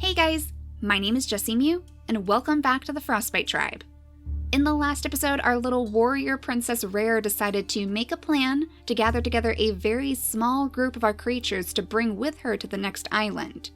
Hey guys, my name is JessiMew, and welcome back to the Frostbite tribe. In the last episode, our little warrior princess Rare decided to make a plan to gather together a very small group of our creatures to bring with her to the next island.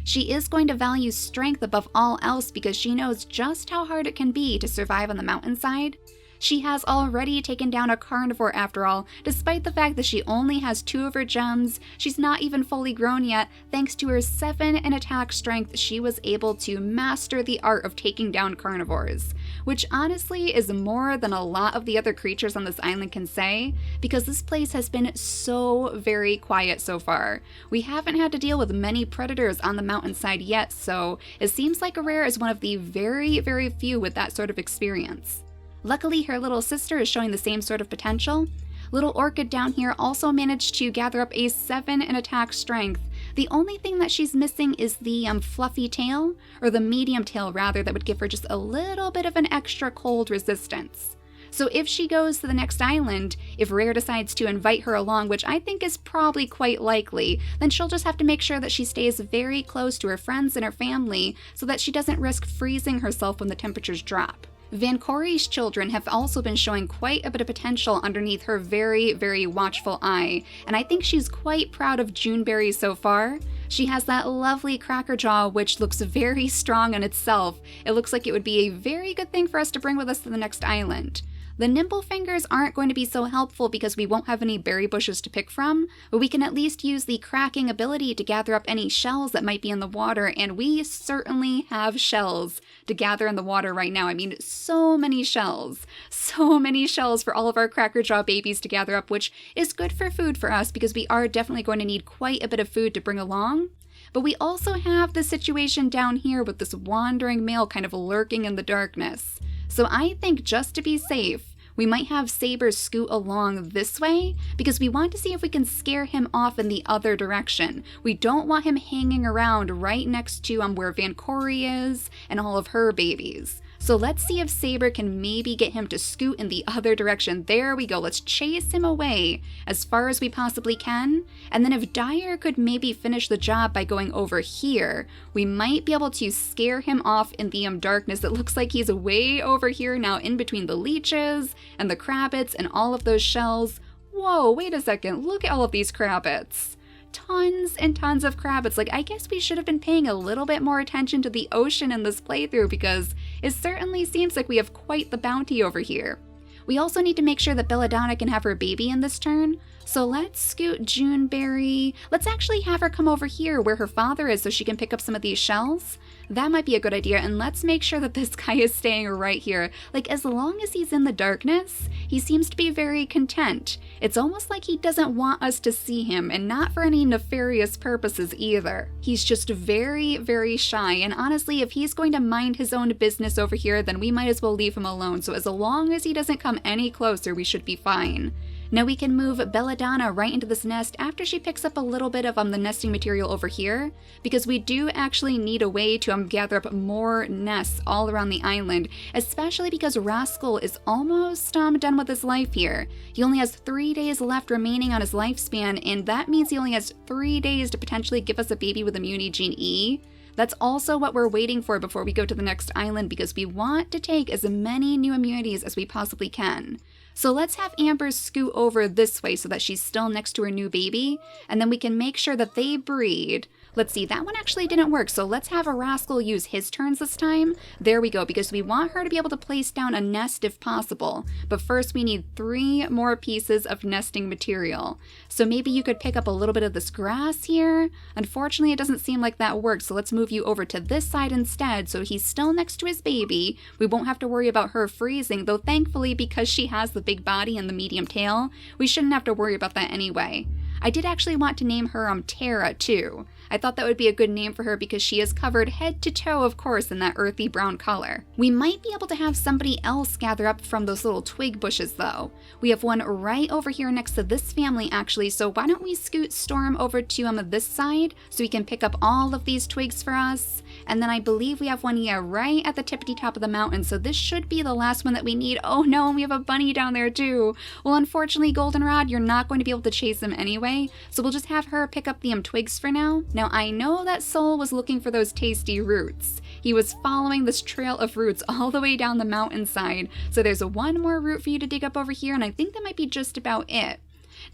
She is going to value strength above all else because she knows just how hard it can be to survive on the mountainside. She has already taken down a carnivore after all, despite the fact that she only has 2 of her gems. She's not even fully grown yet. Thanks to her 7 in attack strength, she was able to master the art of taking down carnivores, which honestly is more than a lot of the other creatures on this island can say, because this place has been so very quiet so far. We haven't had to deal with many predators on the mountainside yet, so it seems like Rare is one of the very, very few with that sort of experience. Luckily, her little sister is showing the same sort of potential. Little Orchid down here also managed to gather up a 7 in attack strength. The only thing that she's missing is the fluffy tail, or the medium tail rather, that would give her just a little bit of an extra cold resistance. So if she goes to the next island, if Rare decides to invite her along, which I think is probably quite likely, then she'll just have to make sure that she stays very close to her friends and her family so that she doesn't risk freezing herself when the temperatures drop. Vancore's children have also been showing quite a bit of potential underneath her very, very watchful eye, and I think she's quite proud of Juneberry so far. She has that lovely cracker jaw, which looks very strong in itself. It looks like it would be a very good thing for us to bring with us to the next island. The nimble fingers aren't going to be so helpful because we won't have any berry bushes to pick from, but we can at least use the cracking ability to gather up any shells that might be in the water, and we certainly have shells to gather in the water right now. I mean, so many shells. So many shells for all of our crackerjaw babies to gather up, which is good for food for us because we are definitely going to need quite a bit of food to bring along. But we also have the situation down here with this wandering male kind of lurking in the darkness. So I think just to be safe, we might have Saber scoot along this way because we want to see if we can scare him off in the other direction. We don't want him hanging around right next to where Vancore is and all of her babies. So let's see if Saber can maybe get him to scoot in the other direction. There we go. Let's chase him away as far as we possibly can. And then if Dyer could maybe finish the job by going over here, we might be able to scare him off in the darkness. It looks like he's way over here now in between the leeches and the crabbits and all of those shells. Whoa, wait a second. Look at all of these crabbits. Tons and tons of crabbits. Like, I guess we should have been paying a little bit more attention to the ocean in this playthrough because it certainly seems like we have quite the bounty over here. We also need to make sure that Belladonna can have her baby in this turn. So let's scoot Juneberry. Let's actually have her come over here where her father is so she can pick up some of these shells. That might be a good idea, and let's make sure that this guy is staying right here. Like, as long as he's in the darkness, he seems to be very content. It's almost like he doesn't want us to see him, and not for any nefarious purposes either. He's just very, very shy, and honestly, if he's going to mind his own business over here, then we might as well leave him alone. So as long as he doesn't come any closer, we should be fine. Now we can move Belladonna right into this nest after she picks up a little bit of the nesting material over here, because we do actually need a way to gather up more nests all around the island, especially because Rascal is almost done with his life here. He only has 3 days left remaining on his lifespan, and that means he only has 3 days to potentially give us a baby with Immunity Gene E. That's also what we're waiting for before we go to the next island because we want to take as many new immunities as we possibly can. So let's have Amber scoot over this way so that she's still next to her new baby, and then we can make sure that they breed. Let's see, that one actually didn't work, so let's have a Rascal use his turns this time. There we go, because we want her to be able to place down a nest if possible. But first we need 3 more pieces of nesting material. So maybe you could pick up a little bit of this grass here. Unfortunately, it doesn't seem like that works, so let's move you over to this side instead so he's still next to his baby. We won't have to worry about her freezing, though thankfully because she has the big body and the medium tail, we shouldn't have to worry about that anyway. I did actually want to name her Terra too. I thought that would be a good name for her because she is covered head to toe, of course, in that earthy brown color. We might be able to have somebody else gather up from those little twig bushes though. We have one right over here next to this family actually, so why don't we scoot Storm over to this side so he can pick up all of these twigs for us. And then I believe we have one, yeah, right at the tippity top of the mountain. So this should be the last one that we need. Oh no, and we have a bunny down there too. Well, unfortunately, Goldenrod, you're not going to be able to chase him anyway. So we'll just have her pick up the twigs for now. Now, I know that Soul was looking for those tasty roots. He was following this trail of roots all the way down the mountainside. So there's one more root for you to dig up over here, and I think that might be just about it.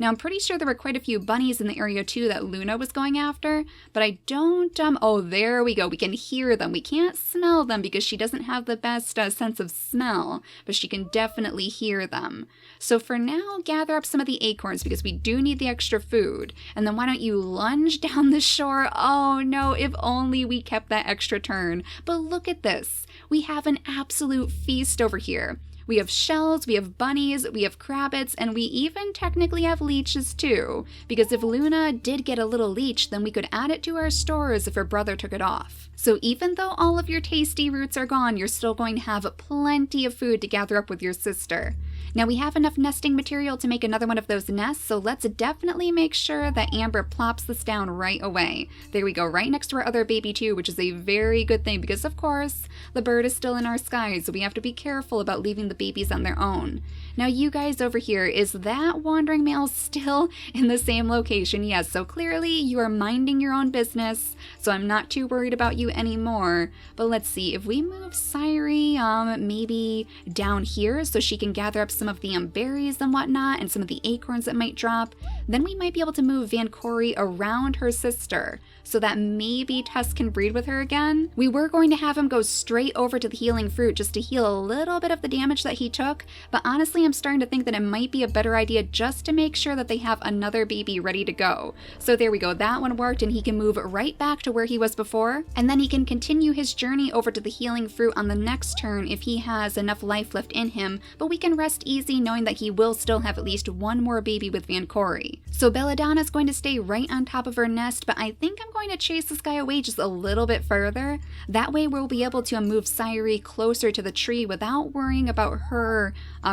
Now, I'm pretty sure there were quite a few bunnies in the area too that Luna was going after, but I don't, oh, there we go. We can hear them. We can't smell them because she doesn't have the best sense of smell, but she can definitely hear them. So for now, gather up some of the acorns because we do need the extra food. And then why don't you lunge down the shore? Oh no, if only we kept that extra turn. But look at this. We have an absolute feast over here. We have shells, we have bunnies, we have crabbits, and we even technically have leeches too. Because if Luna did get a little leech, then we could add it to our stores if her brother took it off. So even though all of your tasty roots are gone, you're still going to have plenty of food to gather up with your sister. Now we have enough nesting material to make another one of those nests, so let's definitely make sure that Amber plops this down right away. There we go, right next to our other baby too, which is a very good thing because of course, the bird is still in our sky, so we have to be careful about leaving the babies on their own. Now you guys over here, is that wandering male still in the same location? Yes, so clearly you are minding your own business, so I'm not too worried about you anymore. But let's see, if we move Sairi maybe down here so she can gather up some of the berries and whatnot and some of the acorns that might drop, then we might be able to move Vancoury around her sister so that maybe Tusk can breed with her again. We were going to have him go straight over to the healing fruit just to heal a little bit of the damage that he took, but honestly I'm starting to think that it might be a better idea just to make sure that they have another baby ready to go. So there we go, that one worked and he can move right back to where he was before, and then he can continue his journey over to the healing fruit on the next turn if he has enough life left in him, but we can rest easy knowing that he will still have at least one more baby with Vancoury. So Belladonna is going to stay right on top of her nest, but I think I'm going to chase this guy away just a little bit further. That way we'll be able to move Sairi closer to the tree without worrying about her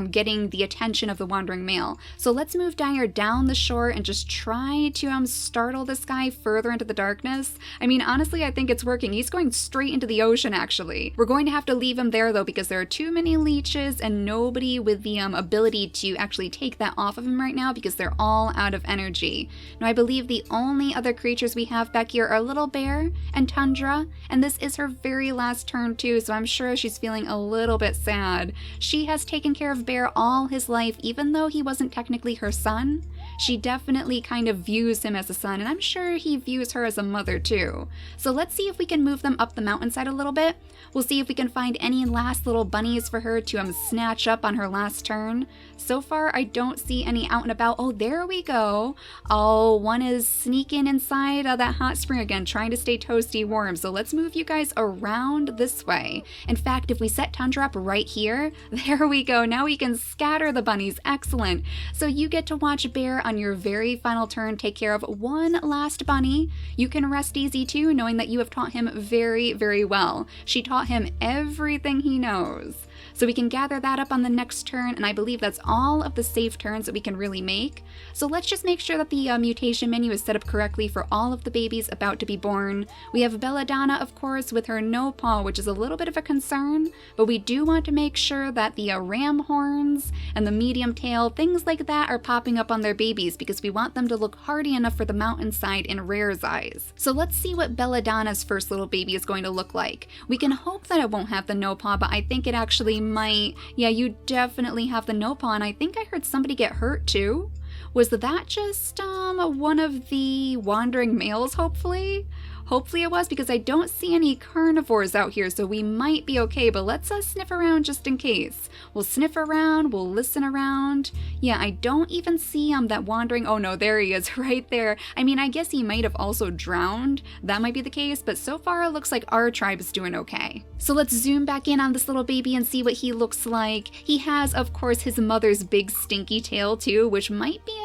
getting the attention of the wandering male. So let's move Dyer down the shore and just try to startle this guy further into the darkness. I mean, honestly, I think it's working. He's going straight into the ocean, actually. We're going to have to leave him there, though, because there are too many leeches and nobody with the ability to actually take that off of him right now because they're all out of energy. Now, I believe the only other creatures we have back here are Little Bear and Tundra, and this is her very last turn, too, so I'm sure she's feeling a little bit sad. She has taken care of Bear all his life, even though he wasn't technically her son. She definitely kind of views him as a son, and I'm sure he views her as a mother too. So let's see if we can move them up the mountainside a little bit. We'll see if we can find any last little bunnies for her to snatch up on her last turn. So far, I don't see any out and about. Oh, there we go. Oh, one is sneaking inside that hot spring again, trying to stay toasty warm. So let's move you guys around this way. In fact, if we set Tundra up right here, there we go. Now we can scatter the bunnies. Excellent. So you get to watch Bear on your very final turn take care of one last bunny. You can rest easy too, knowing that you have taught him very, very well. She taught him everything he knows. So we can gather that up on the next turn, and I believe that's all of the safe turns that we can really make. So let's just make sure that the mutation menu is set up correctly for all of the babies about to be born. We have Belladonna, of course, with her no paw, which is a little bit of a concern, but we do want to make sure that the ram horns and the medium tail, things like that, are popping up on their babies because we want them to look hardy enough for the mountainside in Rare's eyes. So let's see what Belladonna's first little baby is going to look like. We can hope that it won't have the no paw, but I think it actually might. Yeah, you definitely have the no paw, and I think I heard somebody get hurt too. Was that just one of the wandering males, hopefully? Hopefully it was, because I don't see any carnivores out here, so we might be okay, but let's sniff around just in case. We'll sniff around, we'll listen around. Yeah, I don't even see that wandering. Oh no, there he is right there. I mean, I guess he might have also drowned. That might be the case, but so far it looks like our tribe is doing okay. So let's zoom back in on this little baby and see what he looks like. He has, of course, his mother's big stinky tail too, which might be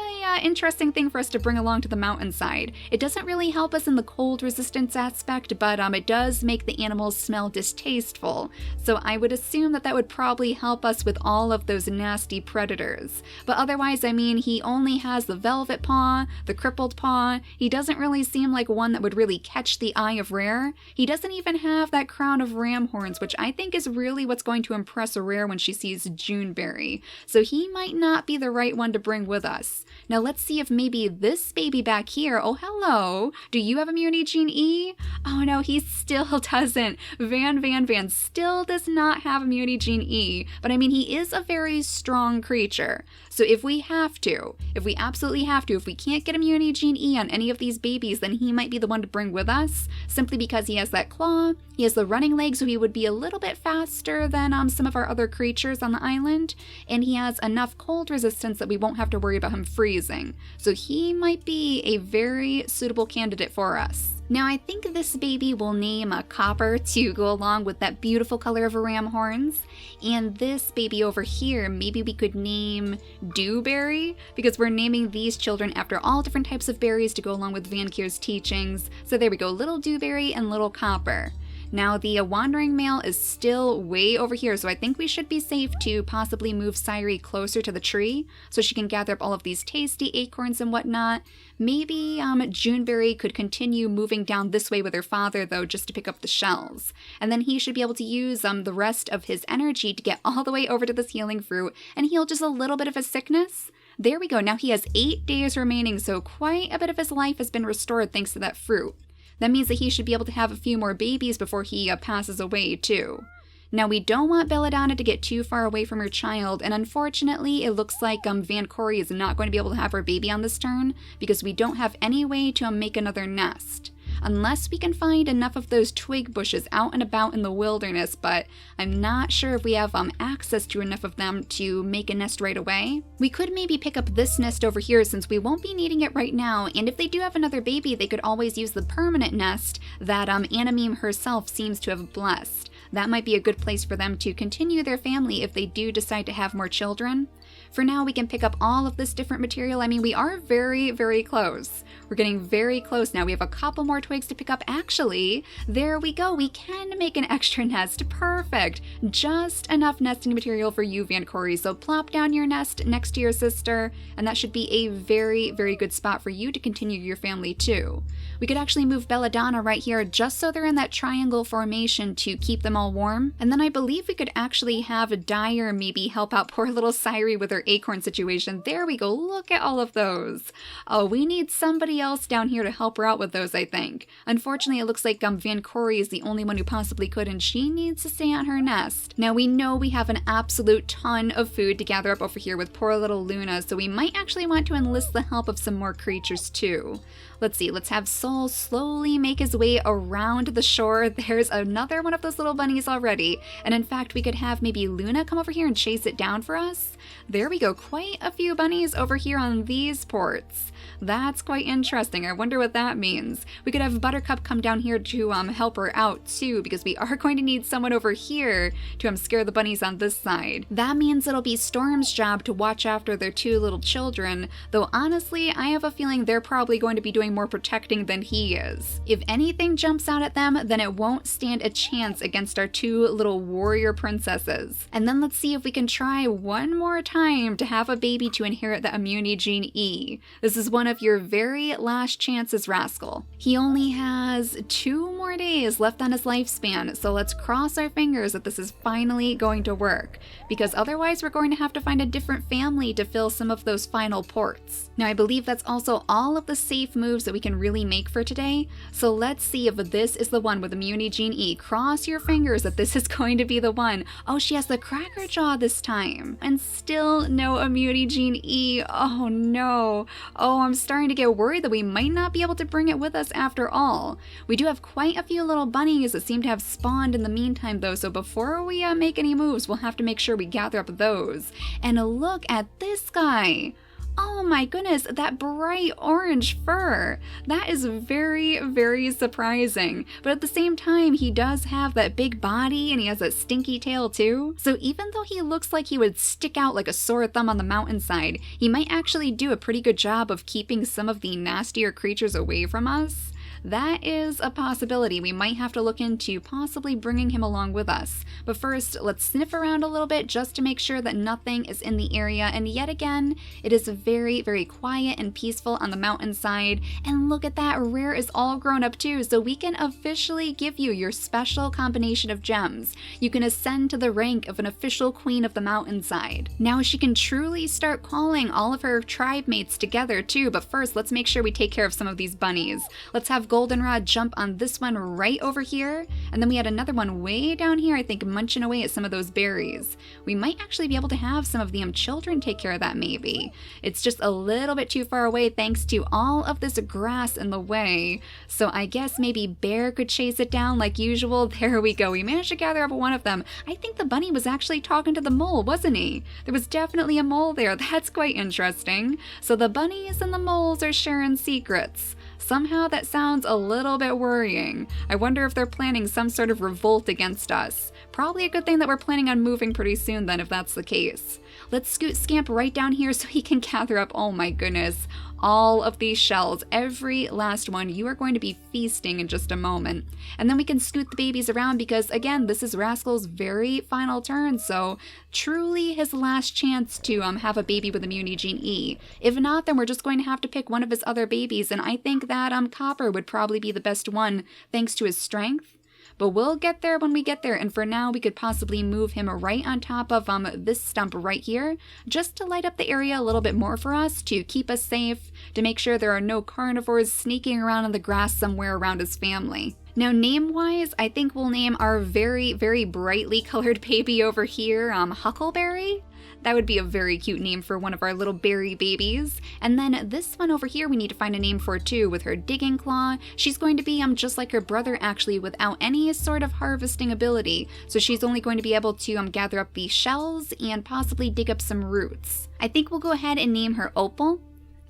interesting thing for us to bring along to the mountainside. It doesn't really help us in the cold resistance aspect, but it does make the animals smell distasteful. So I would assume that would probably help us with all of those nasty predators. But otherwise, I mean, he only has the velvet paw, the crippled paw. He doesn't really seem like one that would really catch the eye of Rare. He doesn't even have that crown of ram horns, which I think is really what's going to impress Rare when she sees Juneberry. So he might not be the right one to bring with us. Now let's see if maybe this baby back here, oh hello, do you have immunity gene E? Oh no, he still doesn't. Van still does not have immunity gene E, but I mean, he is a very strong creature. So if we absolutely have to, if we can't get immunity gene E on any of these babies, then he might be the one to bring with us, simply because he has that claw, he has the running leg, so he would be a little bit faster than some of our other creatures on the island, and he has enough cold resistance that we won't have to worry about him freezing. So he might be a very suitable candidate for us. Now I think this baby will name a Copper to go along with that beautiful color of ram horns, and this baby over here, maybe we could name Dewberry, because we're naming these children after all different types of berries to go along with Vankir's teachings. So there we go, little Dewberry and little Copper. Now the wandering male is still way over here, so I think we should be safe to possibly move Sairi closer to the tree so she can gather up all of these tasty acorns and whatnot. Maybe Juneberry could continue moving down this way with her father though, just to pick up the shells. And then he should be able to use the rest of his energy to get all the way over to this healing fruit and heal just a little bit of his sickness. There we go, now he has 8 days remaining, so quite a bit of his life has been restored thanks to that fruit. That means that he should be able to have a few more babies before he passes away too. Now we don't want Belladonna to get too far away from her child, and unfortunately it looks like Vankori is not going to be able to have her baby on this turn because we don't have any way to make another nest. Unless we can find enough of those twig bushes out and about in the wilderness, but I'm not sure if we have access to enough of them to make a nest right away. We could maybe pick up this nest over here since we won't be needing it right now, and if they do have another baby, they could always use the permanent nest that Animeme herself seems to have blessed. That might be a good place for them to continue their family if they do decide to have more children. For now, we can pick up all of this different material. I mean, we are very, very close. We're getting very close now. We have a couple more twigs to pick up. Actually, there we go. We can make an extra nest. Perfect. Just enough nesting material for you, Vankori. So plop down your nest next to your sister, and that should be a very, very good spot for you to continue your family too. We could actually move Belladonna right here just so they're in that triangle formation to keep them all warm. And then I believe we could actually have Dyer maybe help out poor little Sairi with her acorn situation. There we go. Look at all of those. Oh, we need somebody else down here to help her out with those, I think. Unfortunately, it looks like Vankori is the only one who possibly could, and she needs to stay on her nest. Now, we know we have an absolute ton of food to gather up over here with poor little Luna, so we might actually want to enlist the help of some more creatures too. Let's see, let's have Soul slowly make his way around the shore. There's another one of those little bunnies already. And in fact, we could have maybe Luna come over here and chase it down for us. There we go, quite a few bunnies over here on these ports. That's quite interesting. I wonder what that means. We could have Buttercup come down here to help her out too, because we are going to need someone over here to scare the bunnies on this side. That means it'll be Storm's job to watch after their 2 little children, though honestly, I have a feeling they're probably going to be doing more protecting than he is. If anything jumps out at them, then it won't stand a chance against our 2 little warrior princesses. And then let's see if we can try one more time to have a baby to inherit the immunity gene E. This is one of your very last chances, Rascal. He only has 2 more days left on his lifespan, so let's cross our fingers that this is finally going to work, because otherwise we're going to have to find a different family to fill some of those final ports. Now I believe that's also all of the safe moves that we can really make for today, so let's see if this is the one with immunity gene E. Cross your fingers that this is going to be the one. Oh, she has the cracker jaw this time, and still no immunity gene E. Oh no. Oh, I'm starting to get worried that we might not be able to bring it with us after all. We do have quite a few little bunnies that seem to have spawned in the meantime though, so before we make any moves, we'll have to make sure we gather up those. And look at this guy. Oh my goodness, that bright orange fur. That is very, very surprising. But at the same time, he does have that big body and he has a stinky tail too. So even though he looks like he would stick out like a sore thumb on the mountainside, he might actually do a pretty good job of keeping some of the nastier creatures away from us. That is a possibility. We might have to look into possibly bringing him along with us. But first, let's sniff around a little bit just to make sure that nothing is in the area. And yet again, it is very, very quiet and peaceful on the mountainside. And look at that, Rare is all grown up too, so we can officially give you your special combination of gems. You can ascend to the rank of an official queen of the mountainside. Now she can truly start calling all of her tribe mates together too, but first let's make sure we take care of some of these bunnies. Let's have Goldenrod jump on this one right over here, and then we had another one way down here, I think, munching away at some of those berries. We might actually be able to have some of the children take care of that maybe. It's just a little bit too far away thanks to all of this grass in the way, so I guess maybe Bear could chase it down like usual. There we go, we managed to gather up one of them. I think the bunny was actually talking to the mole, wasn't he? There was definitely a mole there. That's quite interesting. So the bunnies and the moles are sharing secrets. Somehow that sounds a little bit worrying. I wonder if they're planning some sort of revolt against us. Probably a good thing that we're planning on moving pretty soon then if that's the case. Let's scoot Scamp right down here so he can gather up, oh my goodness, all of these shells. Every last one. You are going to be feasting in just a moment. And then we can scoot the babies around because, again, this is Rascal's very final turn, so truly his last chance to have a baby with Immunigene E. If not, then we're just going to have to pick one of his other babies, and I think that Copper would probably be the best one thanks to his strength. But we'll get there when we get there, and for now we could possibly move him right on top of this stump right here, just to light up the area a little bit more for us, to keep us safe, to make sure there are no carnivores sneaking around in the grass somewhere around his family. Now name-wise, I think we'll name our very, very brightly colored baby over here Huckleberry. That would be a very cute name for one of our little berry babies. And then this one over here we need to find a name for too, with her digging claw. She's going to be just like her brother actually, without any sort of harvesting ability. So she's only going to be able to gather up these shells and possibly dig up some roots. I think we'll go ahead and name her Opal.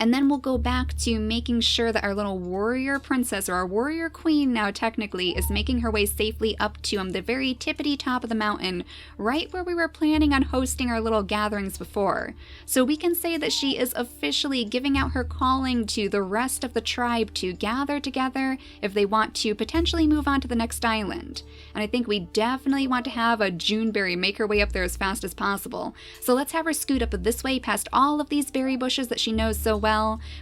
And then we'll go back to making sure that our little warrior princess, or our warrior queen now technically, is making her way safely up to the very tippity top of the mountain, right where we were planning on hosting our little gatherings before. So we can say that she is officially giving out her calling to the rest of the tribe to gather together if they want to potentially move on to the next island. And I think we definitely want to have a Juneberry make her way up there as fast as possible. So let's have her scoot up this way past all of these berry bushes that she knows so well.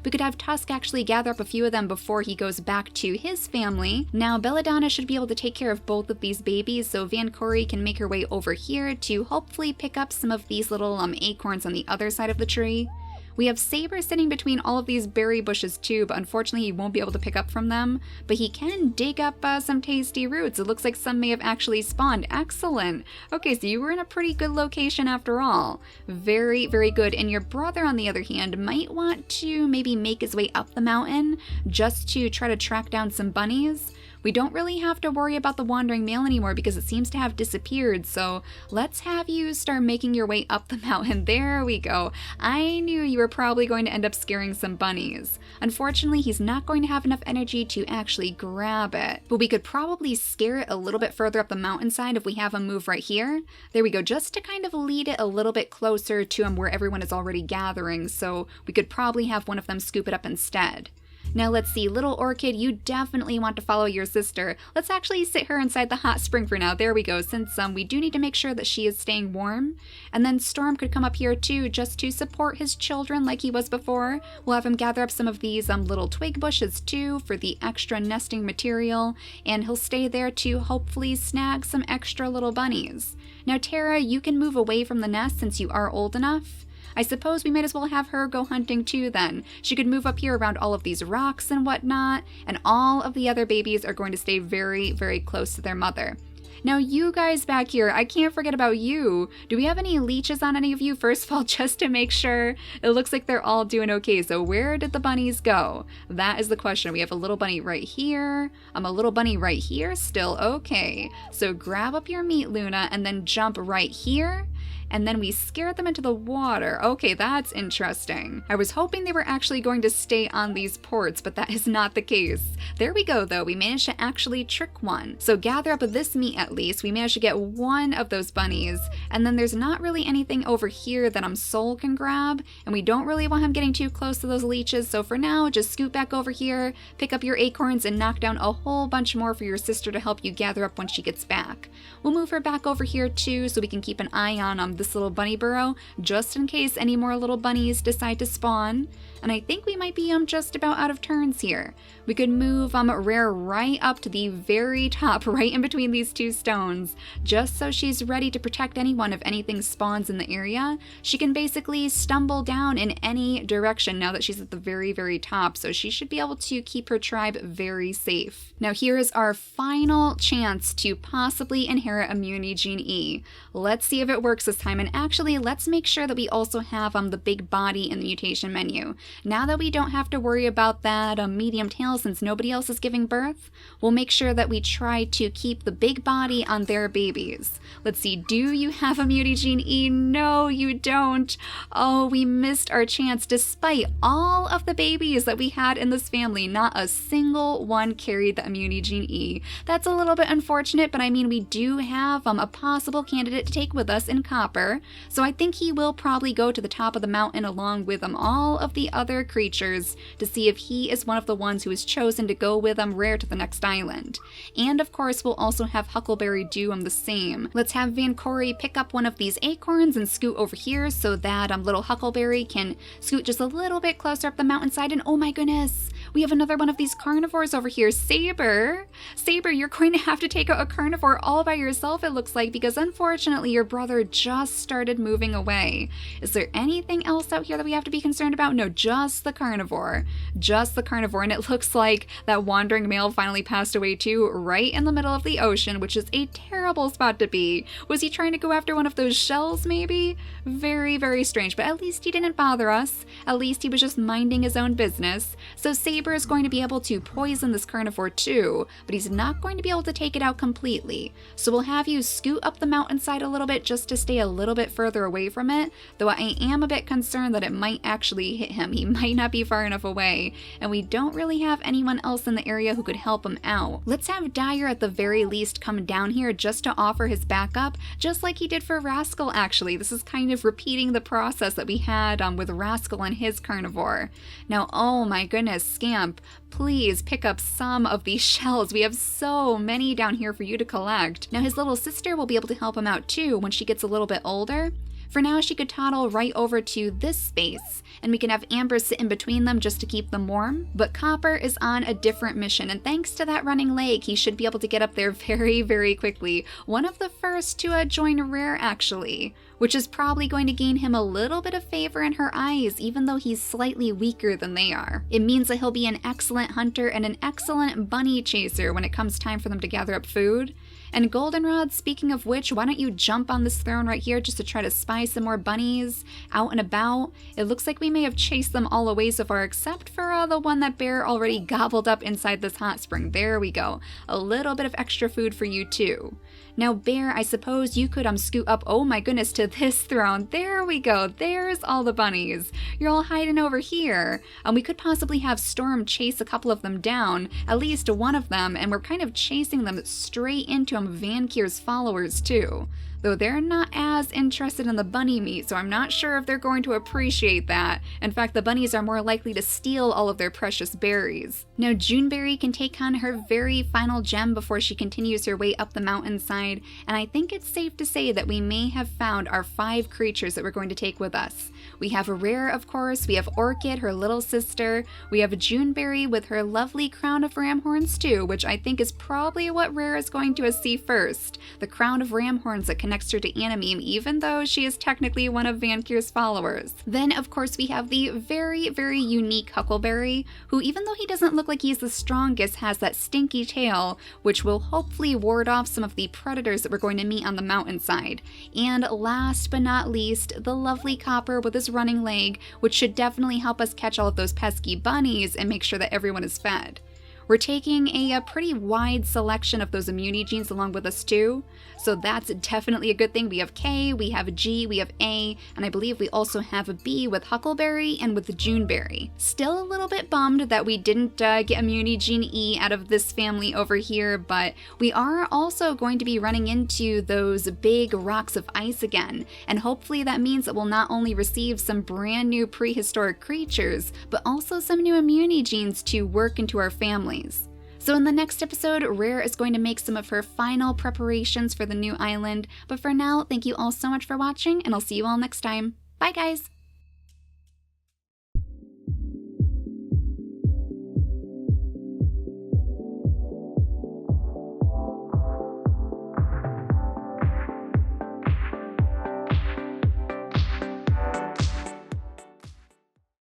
We could have Tusk actually gather up a few of them before he goes back to his family. Now Belladonna should be able to take care of both of these babies, so Van Corey can make her way over here to hopefully pick up some of these little acorns on the other side of the tree. We have Saber sitting between all of these berry bushes too, but unfortunately he won't be able to pick up from them. But he can dig up some tasty roots. It looks like some may have actually spawned. Excellent. Okay, so you were in a pretty good location after all. Very, very good. And your brother, on the other hand, might want to maybe make his way up the mountain just to try to track down some bunnies. We don't really have to worry about the wandering male anymore because it seems to have disappeared, so let's have you start making your way up the mountain. There we go. I knew you were probably going to end up scaring some bunnies. Unfortunately, he's not going to have enough energy to actually grab it, but we could probably scare it a little bit further up the mountainside if we have him move right here. There we go, just to kind of lead it a little bit closer to where everyone is already gathering, so we could probably have one of them scoop it up instead. Now let's see, little Orchid, you definitely want to follow your sister. Let's actually sit her inside the hot spring for now. There we go, since we do need to make sure that she is staying warm. And then Storm could come up here too, just to support his children like he was before. We'll have him gather up some of these little twig bushes too for the extra nesting material, and he'll stay there to hopefully snag some extra little bunnies. Now Tara, you can move away from the nest since you are old enough. I suppose we might as well have her go hunting too then. She could move up here around all of these rocks and whatnot, and all of the other babies are going to stay very, very close to their mother. Now you guys back here, I can't forget about you. Do we have any leeches on any of you? First of all, just to make sure, it looks like they're all doing okay. So where did the bunnies go? That is the question. We have a little bunny right here. A little bunny right here still. Okay. So grab up your meat, Luna, and then jump right here. and then we scared them into the water. Okay, that's interesting. I was hoping they were actually going to stay on these ports, but that is not the case. There we go though, we managed to actually trick one. So gather up this meat at least. We managed to get one of those bunnies, and then there's not really anything over here that Soul can grab, and we don't really want him getting too close to those leeches, so for now, just scoot back over here, pick up your acorns, and knock down a whole bunch more for your sister to help you gather up when she gets back. We'll move her back over here too, so we can keep an eye on this little bunny burrow, just in case any more little bunnies decide to spawn. And I think we might be just about out of turns here. We could move Rare right up to the very top, right in between these two stones, just so she's ready to protect anyone if anything spawns in the area. She can basically stumble down in any direction now that she's at the very, very top, so she should be able to keep her tribe very safe. Now here is our final chance to possibly inherit immunity gene E. Let's see if it works this time, and actually let's make sure that we also have the big body in the mutation menu. Now that we don't have to worry about that medium tail since nobody else is giving birth, we'll make sure that we try to keep the big body on their babies. Let's see, do you have immunity gene E? No, you don't. Oh, we missed our chance. Despite all of the babies that we had in this family, not a single one carried the immunity gene E. That's a little bit unfortunate, but I mean, we do have a possible candidate to take with us in Copper, so I think he will probably go to the top of the mountain along with all of the other creatures to see if he is one of the ones who is chosen to go with Rare to the next island. And of course, we'll also have Huckleberry do the same. Let's have Van Cory pick up one of these acorns and scoot over here so that little Huckleberry can scoot just a little bit closer up the mountainside. And oh my goodness, we have another one of these carnivores over here. Saber, you're going to have to take out a carnivore all by yourself, it looks like, because unfortunately your brother just started moving away. Is there anything else out here that we have to be concerned about? No, just the carnivore. And it looks like that wandering male finally passed away too, right in the middle of the ocean, which is a terrible spot to be. Was he trying to go after one of those shells maybe? Very, very strange, but at least he didn't bother us. At least he was just minding his own business. So Saber is going to be able to poison this carnivore too, but he's not going to be able to take it out completely. So we'll have you scoot up the mountainside a little bit just to stay a little bit further away from it, though I am a bit concerned that it might actually hit him. He might not be far enough away, and we don't really have anyone else in the area who could help him out. Let's have Dyer at the very least come down here just to offer his backup, just like he did for Rascal actually. This is kind of repeating the process that we had with Rascal and his carnivore. Now, oh my goodness, Scamp, please pick up some of these shells. We have so many down here for you to collect. Now his little sister will be able to help him out too when she gets a little bit older. For now, she could toddle right over to this space, and we can have Amber sit in between them just to keep them warm. But Copper is on a different mission, and thanks to that running leg, he should be able to get up there very, very quickly. One of the first to join Rare, actually, which is probably going to gain him a little bit of favor in her eyes, even though he's slightly weaker than they are. It means that he'll be an excellent hunter and an excellent bunny chaser when it comes time for them to gather up food. And Goldenrod, speaking of which, why don't you jump on this throne right here just to try to spy some more bunnies out and about? It looks like we may have chased them all away so far, except for the one that Bear already gobbled up inside this hot spring. There we go. A little bit of extra food for you too. Now Bear, I suppose you could scoot up, oh my goodness, to this throne. There we go. There's all the bunnies. You're all hiding over here. We could possibly have Storm chase a couple of them down, at least one of them, and we're kind of chasing them straight into Vankir's followers too. Though they're not as interested in the bunny meat, so I'm not sure if they're going to appreciate that. In fact, the bunnies are more likely to steal all of their precious berries. Now, Juneberry can take on her very final gem before she continues her way up the mountainside, and I think it's safe to say that we may have found our 5 creatures that we're going to take with us. We have a Rare, of course, we have Orchid, her little sister, we have Juneberry with her lovely crown of ram horns too, which I think is probably what Rare is going to see first. The crown of ram horns that connects her to Animeme, even though she is technically one of Vankir's followers. Then, of course, we have the very, very unique Huckleberry, who, even though he doesn't look like he's the strongest, has that stinky tail, which will hopefully ward off some of the predators that we're going to meet on the mountainside. And last but not least, the lovely Copper with his running leg, which should definitely help us catch all of those pesky bunnies and make sure that everyone is fed. we're taking a pretty wide selection of those immunity genes along with us too, so that's definitely a good thing. We have K, we have G, we have A, and I believe we also have a B with Huckleberry and with the Juneberry. Still a little bit bummed that we didn't get immunity gene E out of this family over here, but we are also going to be running into those big rocks of ice again, and hopefully that means that we'll not only receive some brand new prehistoric creatures, but also some new immunity genes to work into our families. So in the next episode, Rare is going to make some of her final preparations for the new island, but for now, thank you all so much for watching, and I'll see you all next time. Bye guys!